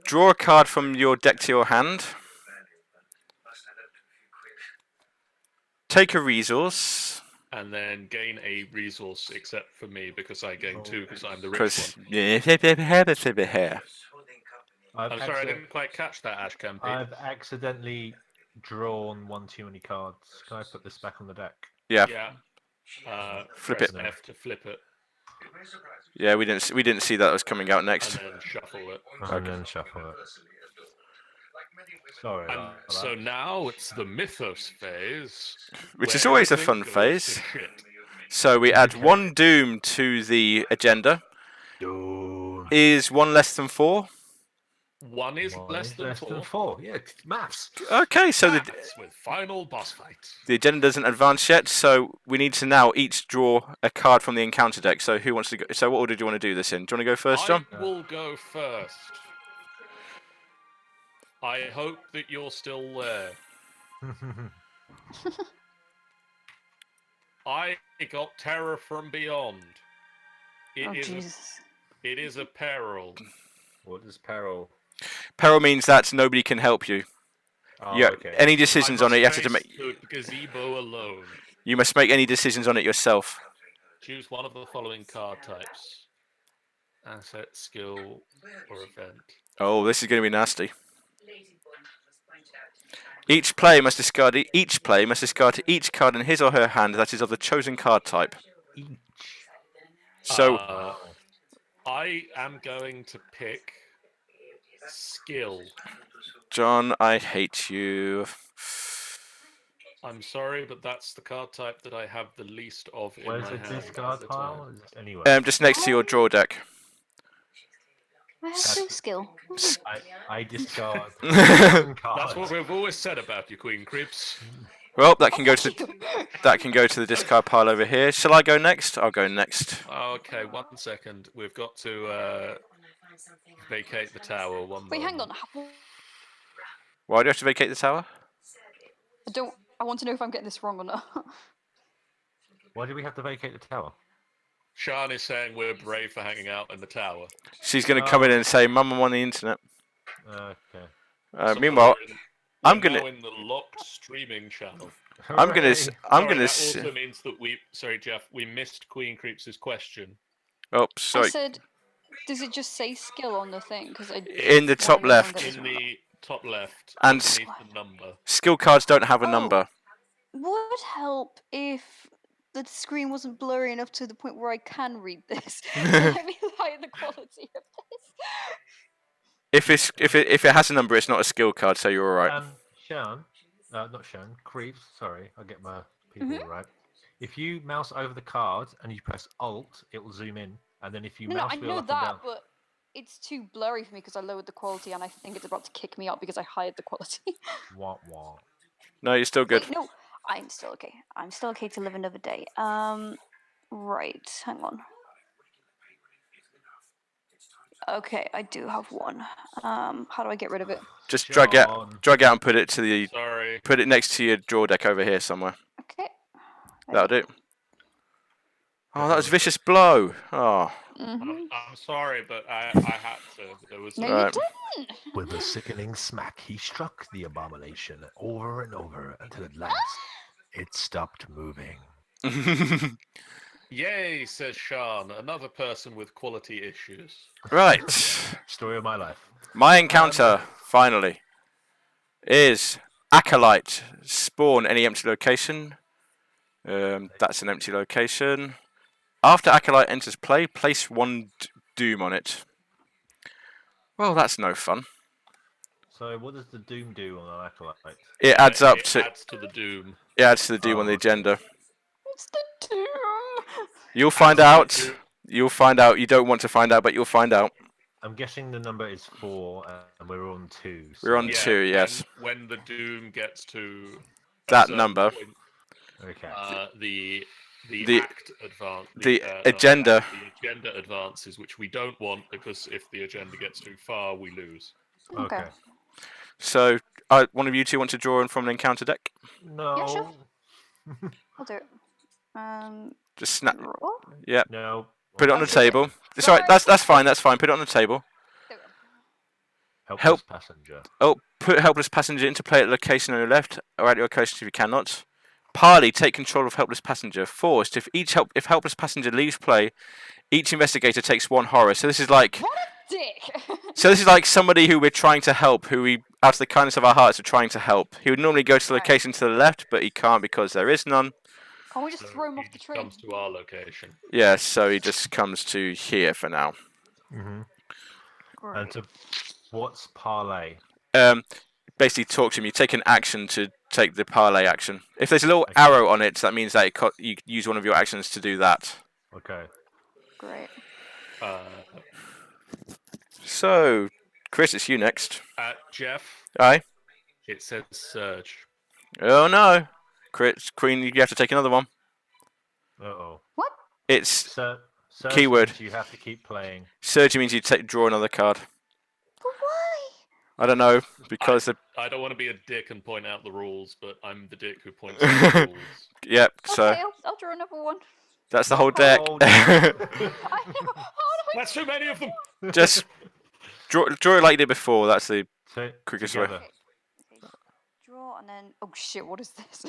Draw a card from your deck to your hand. Take a resource. And then gain a resource, except for me, because I gain 2 because I'm the rich Because one. I'm sorry, I didn't quite catch that, Ash Campy. I've accidentally drawn one too many cards. Can I put this back on the deck? Yeah. Flip Press it. F to flip it. Yeah, we didn't see that was coming out next. And then shuffle it. And then shuffle it. Sorry. So now it's the Mythos phase, which is always a fun phase. So we add 1 doom to the agenda. Doom. Is 1 less than 4? 1 is less than 4. Yeah, maths. Okay, so with final boss fight. The agenda doesn't advance yet, so we need to now each draw a card from the encounter deck. So who wants to go? So what order do you want to do this in? Do you want to go first, John? I will go first. I hope that you're still there. I got terror from beyond. Jesus. It is a peril. What is peril? Peril means that nobody can help you. Oh, yeah. Okay. Any decisions on it, you have to make. The gazebo alone. You must make any decisions on it yourself. Choose one of the following card types: asset, skill, or event. Oh, this is going to be nasty. Each player must discard each card in his or her hand that is of the chosen card type. So, I am going to pick skill. John, I hate you. I'm sorry, but that's the card type that I have the least of in Where's my the hand. discard pile? Anyway. Just next to your draw deck. I have no skill. I discard. That's what we've always said about you, QueenCreeps. Well, that can go to the discard pile over here. Shall I go next? I'll go next. Okay, 1 second. We've got to vacate the tower. Wait, hang on. Why do you have to vacate the tower? I want to know if I'm getting this wrong or not. Why do we have to vacate the tower? Sean is saying we're brave for hanging out in the tower. She's going to come in and say, "Mum, I'm on the internet." Okay. So Meanwhile, I'm now gonna in the locked streaming channel. That also means that sorry, Geoff, we missed QueenCreeps' question. Oh, sorry. I said, does it just say skill on the thing? In the top left. In the top left, and the number. Skill cards don't have a number. Would help if the screen wasn't blurry enough to the point where I can read this. Let me hide the quality of this. If it has a number, it's not a skill card, so you're all right. Sean, not Sean, Creeps. Sorry, I get my people right. If you mouse over the card and you press Alt, it will zoom in, and then if you mouse wheel up and down. But it's too blurry for me because I lowered the quality, and I think it's about to kick me out because I hide the quality. Wah. No, you're still good. Wait, no, I'm still okay. I'm still okay to live another day. Right, hang on. Okay, I do have 1. How do I get rid of it? Just drag it out and put it to the. Sorry. Put it next to your draw deck over here somewhere. Okay. That'll do. Oh, that was vicious blow. Oh. Mm-hmm. I'm sorry, but I had to. There was no, you didn't. With a sickening smack, he struck the abomination over and over until at last it stopped moving. Yay, says Sean, another person with quality issues. Right. Story of my life. My encounter, finally, is Acolyte. Spawn any empty location. That's an empty location. After Acolyte enters play, place 1 Doom on it. Well, that's no fun. So what does the Doom do on an Acolyte? It adds up to... It adds to the Doom. It adds to the Doom on the agenda. What's the Doom? You'll find out. You'll find out. You don't want to find out, but you'll find out. I'm guessing the number is 4, and we're on 2. So we're on 2, yes. When the Doom gets to that number, point, okay. The act advance. The agenda. The agenda advances, which we don't want because if the agenda gets too far, we lose. Okay. So, one of you two want to draw in from an encounter deck? No. Yeah, sure. I'll do it. Just snap. Draw? Yeah. No. Put it on the table. It's alright. That's fine. That's fine. Put it on the table. Helpless passenger. Oh, put helpless passenger into play at the location on your left, or at your location if you cannot. Parley, take control of helpless passenger. Forced, if helpless passenger leaves play, each investigator takes 1 horror. So this is like... What a dick! So this is like somebody who we're trying to help, who we, out of the kindness of our hearts, are trying to help. He would normally go to the location to the left, but he can't because there is none. Can't we just throw him off the train? Comes to our location. Yeah, so he just comes to here for now. And what's parlay? Basically talk to him. You take an action to take the parlay action. If there's a little arrow on it, that means that you use one of your actions to do that. Okay. Great. So, Chris, it's you next. Geoff. Aye. It says Surge. Oh no, Chris, Queen, you have to take another one. Uh-oh. What? It's Surge keyword. means you have to keep playing. Surge means you draw another card. But why? I don't know, because I don't want to be a dick and point out the rules, but I'm the dick who points out the rules. Yep. So Okay, I'll draw another one. that's the whole deck. I know. How do I That's too many of them. Just draw it like you did before. That's the So, quickest way. together. draw and then? Oh shit! What is this?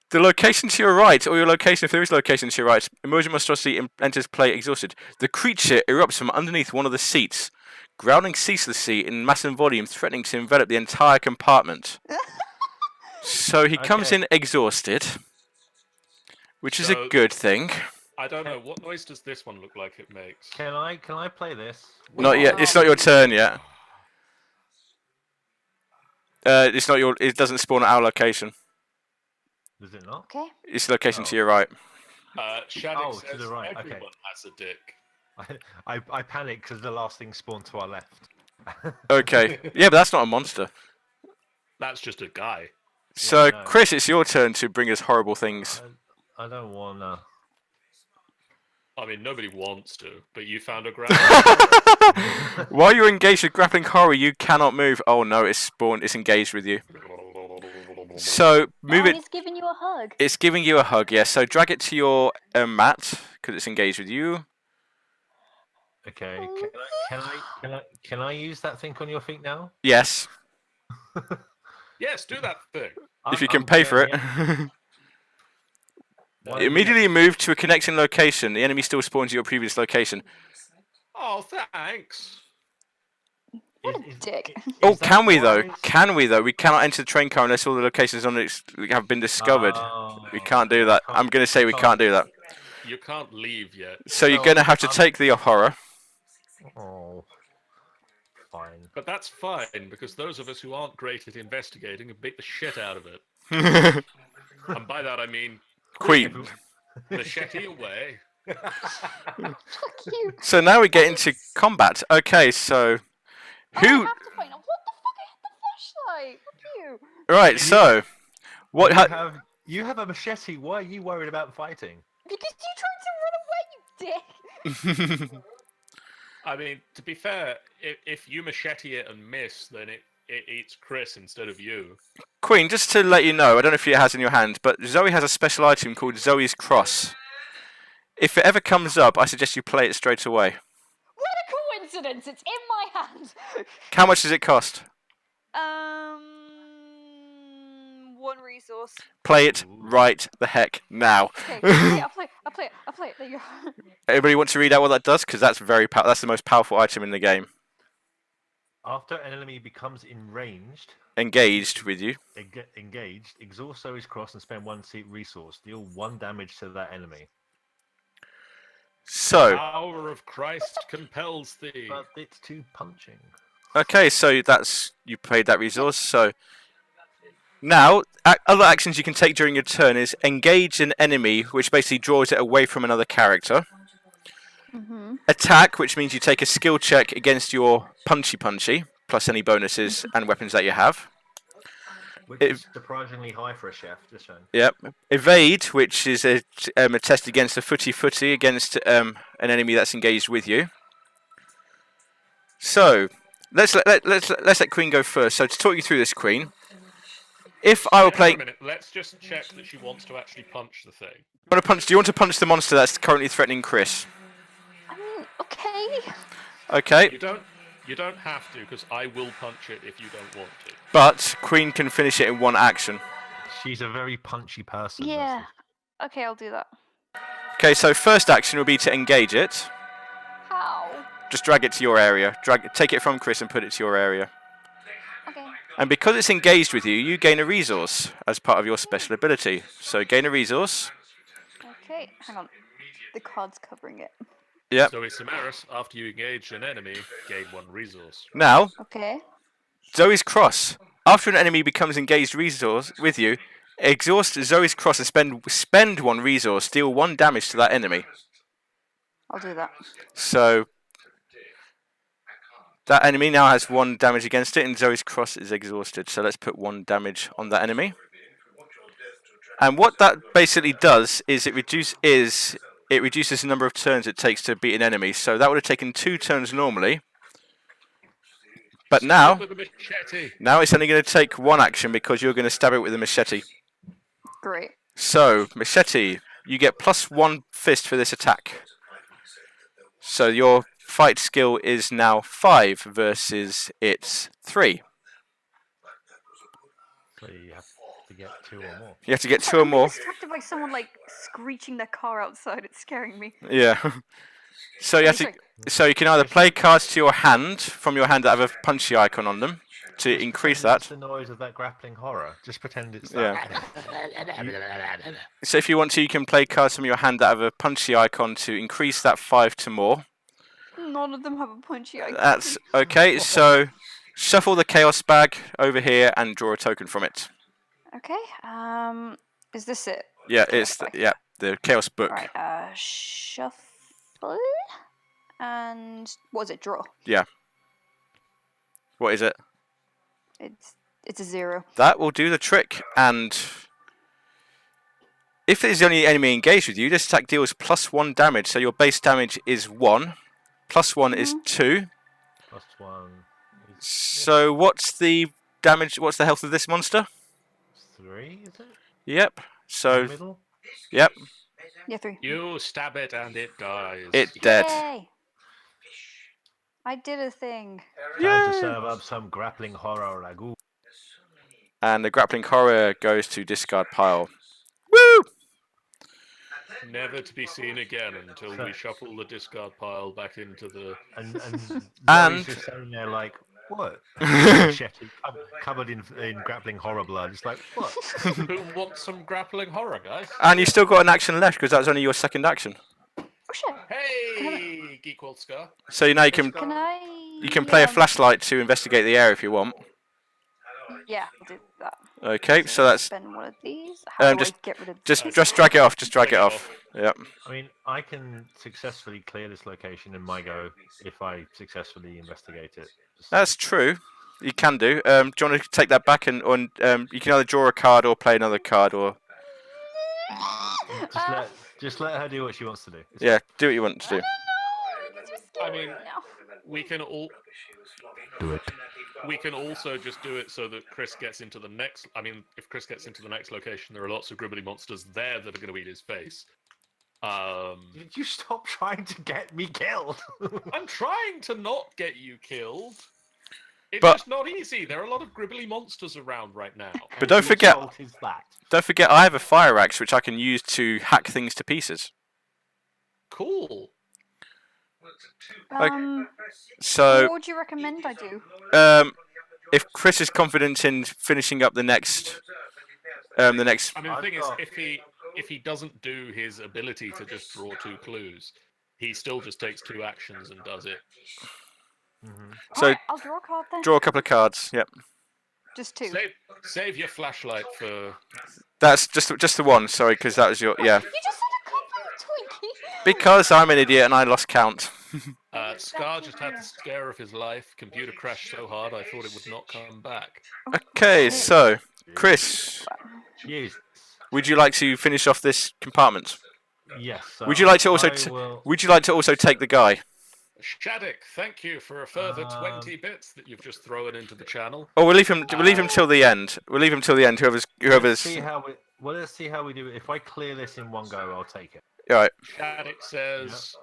The location to your right, or your location if there is location to your right, emergent monstrosity enters play exhausted. The creature erupts from underneath one of the seats, growling ceaselessly in massive volume, threatening to envelop the entire compartment. So he comes in exhausted, which is a So- good thing. I don't know. What noise does this one look like it makes? Can I play this? Not yet. It's not your turn yet. It's not your. It doesn't spawn at our location. Does it not? Okay. It's the location to your right. Shannon Oh, to says the right, okay. everyone has a dick. I panicked because the last thing spawned to our left. Okay. Yeah, but that's not a monster. That's just a guy. So, no. Chris, it's your turn to bring us horrible things. I don't wanna. I mean, nobody wants to, but you found a ground. While you're engaged with grappling horror, you cannot move. Oh no, it's spawned. It's engaged with you. So move it. It's giving you a hug. It's giving you a hug. Yes. So drag it to your mat because it's engaged with you. Okay. Can I use that thing on your feet now? Yes, Yes, do that thing. if you can pay for it. Immediately move to a connecting location. The enemy still spawns at your previous location. Oh, thanks. What a dick. Oh, can we though? Can we though? We cannot enter the train car unless all the locations on it have been discovered. We can't do that. I'm going to say we can't do that. You can't leave yet. So you're going to have to take the horror. Oh, fine. But that's fine, because those of us who aren't great at investigating have beat the shit out of it. And by that I mean, Queen. machete away. Fuck you. So now we get into combat. Okay, so I who? have to find out. What the fuck? I hit the flashlight. Fuck you. Right. So what? You have a machete. Why are you worried about fighting? Because you tried to run away, you dick. I mean, to be fair, if you machete it and miss, then it eats Chris instead of you. Queen, just to let you know, I don't know if it has in your hand, but Zoe has a special item called Zoe's Cross. If it ever comes up, I suggest you play it straight away. What a coincidence! It's in my hand. How much does it cost? 1 resource. Play it right the heck now. Okay, I'll play it. There you go. Everybody want to read out what that does? Because that's that's the most powerful item in the game. After an enemy becomes Engaged with you. engaged, exhaust Zoe's Cross and spend 1 seat resource. Deal 1 damage to that enemy. So, Power of Christ compels thee. But it's too punching. okay, so that's you paid that resource. So now, other actions you can take during your turn is engage an enemy, which basically draws it away from another character. Attack, which means you take a skill check against your punchy, plus any bonuses and weapons that you have. Which is surprisingly high for a chef, just saying. Yep. Evade, which is a test against a footy against an enemy that's engaged with you. So let's let Queen go first. So to talk you through this, Queen, if I were Wait a playing, minute, let's just check that she wants to actually punch the thing. do you want to punch the monster that's currently threatening Chris? I mean, okay. Okay, You don't have to, because I will punch it if you don't want to. but Queen can finish it in one action. She's a very punchy person. Yeah. Okay, I'll do that. Okay, so first action will be to engage it. How? Just drag it to your area. Take it from Chris and put it to your area. Okay. And because it's engaged with you, you gain a resource as part of your special ability. So gain a resource. Okay, hang on. The card's covering it. Yep. So, Samaris, after you engage an enemy, gain 1 resource. Now, Okay. Zoe's Cross. After an enemy becomes engaged resource with you, exhaust Zoe's Cross and spend 1 resource, deal 1 damage to that enemy. I'll do that. So that enemy now has 1 damage against it, and Zoe's Cross is exhausted. So let's put 1 damage on that enemy. And what that basically does is it reduces the number of turns it takes to beat an enemy. So that would have taken 2 turns normally. But now it's only going to take 1 action because you're going to stab it with a machete. Great. So, machete, you get +1 fist for this attack. So your fight skill is now 5 versus its 3. So you have to get 2 or more. You have to get 2 or more. I'm distracted by someone like screeching their car outside. It's scaring me. Yeah. So you have to. So you can either play cards to your hand from your hand that have a punchy icon on them to increase that. It's the noise of that grappling horror. Just pretend it's Yeah. that. So if you want to, you can play cards from your hand that have a punchy icon to increase that 5 to more. None of them have a punchy icon. That's okay. So shuffle the chaos bag over here and draw a token from it. Okay. Is this it? Yeah, Chaos it's bag. the chaos book. Right. Shuffle. And what is it? Draw. Yeah. What is it? It's a 0. That will do the trick. And if there's only enemy engaged with you, this attack deals +1 damage. So your base damage is 1. +1 is 2. +1 is So what's the damage? What's the health of this monster? 3, is it? Yep. In So the middle? yep, Yeah, 3. You stab it and it dies. it's dead. Yay! I did a thing. Time to serve up some grappling horror ragu. And the grappling horror goes to discard pile. Woo! Never to be seen again until we shuffle the discard pile back into the... And Zoe's just sitting there like, what? Machete covered in grappling horror blood. It's like, what? Who wants some grappling horror, guys? And you still got an action left because that's only your second action. Oh shit! Hey, Geek World Scar. So now you can play a flashlight to investigate the area if you want. Yeah, I'll do that. Okay, so that's Spend one of these. How do just- I get rid of just this? drag it off. Just drag it off. Yep. I mean, I can successfully clear this location in my go if I successfully investigate it. That's true. You can do. Do you want to take that back and you can either draw a card or play another card or Just let her do what she wants to do. It's yeah, do what you want to do. I mean, we can all... Do it. We can also just do it so that Chris gets into the next... I mean, if Chris gets into the next location, there are lots of gribbly monsters there that are going to eat his face. Did you stop trying to get me killed? I'm trying to not get you killed. It's But- just not easy. There are a lot of gribbly monsters around right now. But don't Whose forget, fault is that? I have a fire axe which I can use to hack things to pieces. Cool. So what would you recommend I do? if Chris is confident in finishing up the next I mean, the I've thing got- is, if he doesn't do his ability to just draw 2 clues, he still just takes 2 actions and does it. So Alright, I'll draw a card then. draw a couple of cards. Yep. Just 2. Save your flashlight for... That's just the one. Sorry, because that was your yeah. You just said a couple of Twinkies. Because I'm an idiot and I lost count. Scar just had the scare of his life. Computer crashed so hard I thought it would not come back. Okay, so Chris, Yes. would you like to finish off this compartment? Yes. so Would you like to also I will- would you like to also take the guy? Shattuck, thank you for a further 20 bits that you've just thrown into the channel. Or we'll leave him till the end. We'll leave him till the end. Whoever's Let's see how we do it. If I clear this in one go, I'll take it. all right. Shattuck says,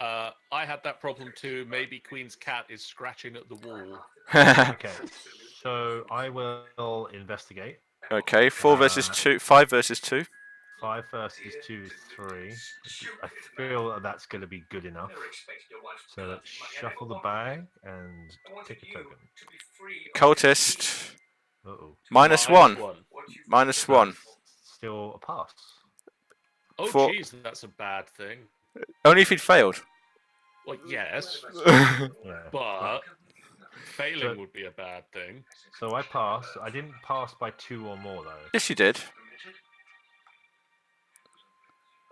I had that problem too. Maybe Queen's cat is scratching at the wall. Okay, so I will investigate. Okay, 4 versus 2, 5 versus 2. 5 versus 2 is 3. I feel that that's going to be good enough. So let's shuffle the bag and take a token. Cultist, Uh-oh. -1. -1. Still a pass. Oh, For- jeez, that's a bad thing. Only if he'd failed. Well, yes, Yeah. but failing So- would be a bad thing. So I passed. I didn't pass by 2 or more though. Yes, you did.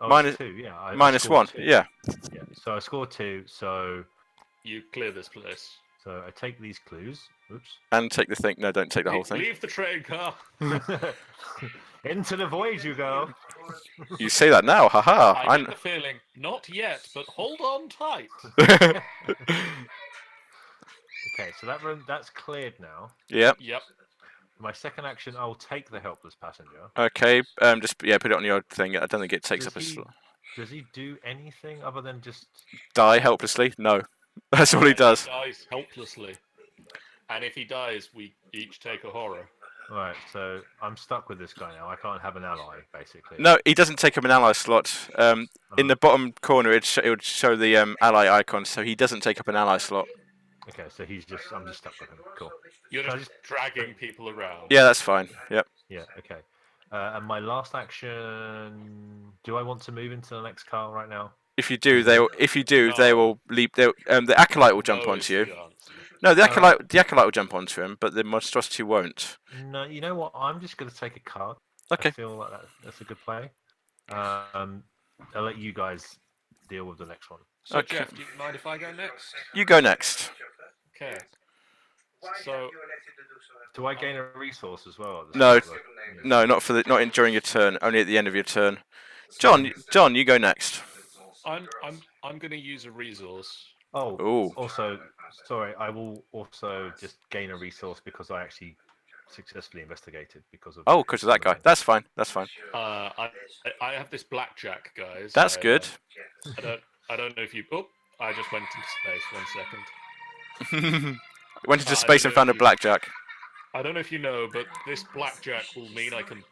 Oh, Minus- it's 2. Yeah. I -1. scored 2. Yeah. Yeah. So I scored 2. So You clear this place. I take these clues. Oops. And take the thing. No, don't take the whole thing. Leave the train car. Into the void you go. You say that now. Haha. I get the feeling, not yet, but hold on tight. Okay, so that room that's cleared now. Yep. Yep. My second action, I'll take the helpless passenger. Okay. Just put it on your thing. I don't think it takes up a slot. Does he do anything other than just? Die helplessly? No. That's all he does. He dies helplessly. And if he dies, we each take a horror. Right, so I'm stuck with this guy now. I can't have an ally, basically. No, he doesn't take up an ally slot. In the bottom corner, it would show the ally icon, so he doesn't take up an ally slot. Okay, so I'm just stuck with him. Cool. You're Can I just dragging people around. Yeah, that's fine. Yep. Yeah. Okay. And my last action. Do I want to move into the next car right now? If you do, they will leap. The acolyte will jump No onto is you. the answer. No, the acolyte will jump onto him, but the monstrosity won't. No, you know what? I'm just going to take a card. Okay. I feel like that's a good play. I'll let you guys deal with the next one. So, Okay. Geoff, do you mind if I go next? You go next. Okay. So, Do I gain a resource as well? at the No. start of the- No, not during your turn. Only at the end of your turn. John, you go next. I'm going to use a resource. Oh, Ooh. also, sorry, I will also just gain a resource because I actually successfully investigated because of. Oh, because of that guy. That's fine. That's fine. I have this blackjack, guys. That's good. I don't know if you. Oh, I just went into space. 1 second. Went into I space don't and know found a if you- blackjack. I don't know if you know, but this blackjack will mean I can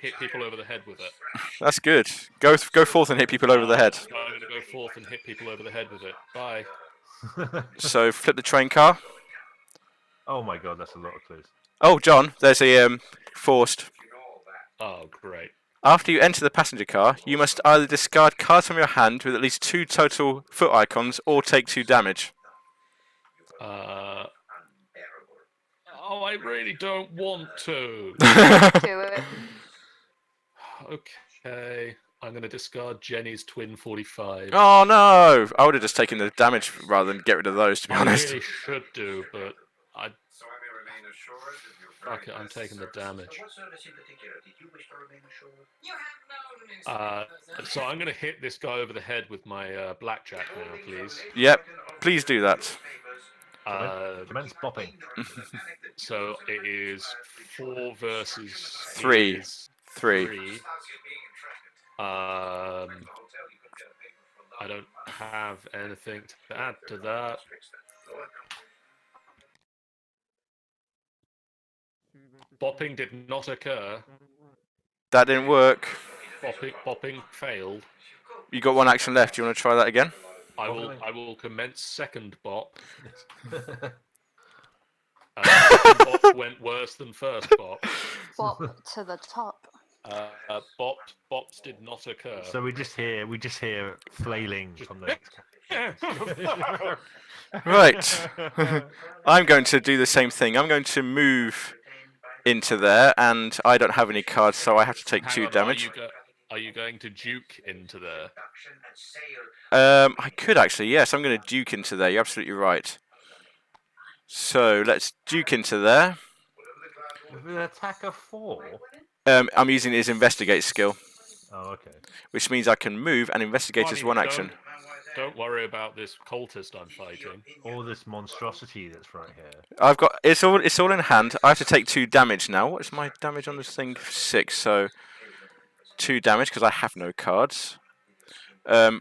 hit people over the head with it. That's good. Go forth and hit people over the head. So I'm going to go forth and hit people over the head with it. Bye. So flip the train car. Oh my god, that's a lot of clues. Oh, John, there's a forced. Oh, great. After you enter the passenger car, you must either discard cards from your hand with at least 2 total foot icons, or take 2 damage. Oh, I really don't want to. Do it. Okay. I'm going to discard Jenny's Twin 45. Oh no! I would have just taken the damage rather than get rid of those, to be I honest. really should do, but I. Fuck it, I'm taking the damage. So I'm going to hit this guy over the head with my blackjack now, please. Yep, please do that. Commence bopping. So it is 4 versus 3. is 3. 3. I don't have anything to add to that. Bopping did not occur. That didn't work. Bopping failed. You got 1 action left. Do you want to try that again? I will commence second bop. Second bop went worse than first bop. Bop to the top. Bops did not occur. So we just hear flailing from the. Right. I'm going to do the same thing. I'm going to move into there, and I don't have any cards, so I have to take Hang 2 on, damage. Are you going to juke into there? I could actually, yes. I'm going to duke into there. You're absolutely right. So let's duke into there. With an attack of 4. I'm using his investigate skill, Oh, okay. which means I can move and investigate as 1 action. Don't worry about this cultist I'm fighting. All this monstrosity that's right here. I've got it's all in hand. I have to take 2 damage now. What's my damage on this thing? 6. So 2 damage because I have no cards.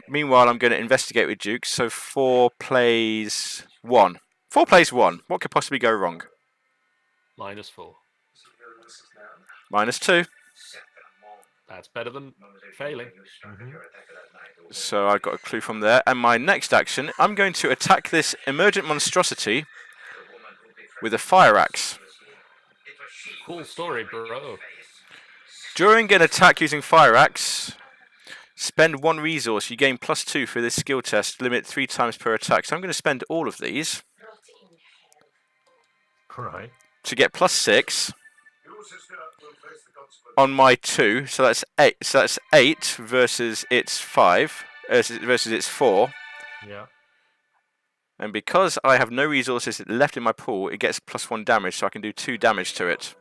Meanwhile, I'm going to investigate with Duke. So 4 plays 1. 4 plays 1. What could possibly go wrong? -4. -2. That's better than failing. So I got a clue from there. And my next action, I'm going to attack this emergent monstrosity with a fire axe. Cool story, bro. During an attack using fire axe, spend 1 resource. You gain +2 for this skill test. Limit 3 times per attack. So I'm going to spend all of these. Right. To get +6 on my 2. So that's 8. So that's 8 versus its 5. Versus its 4. Yeah. And because I have no resources left in my pool, it gets +1 damage. So I can do 2 damage to it.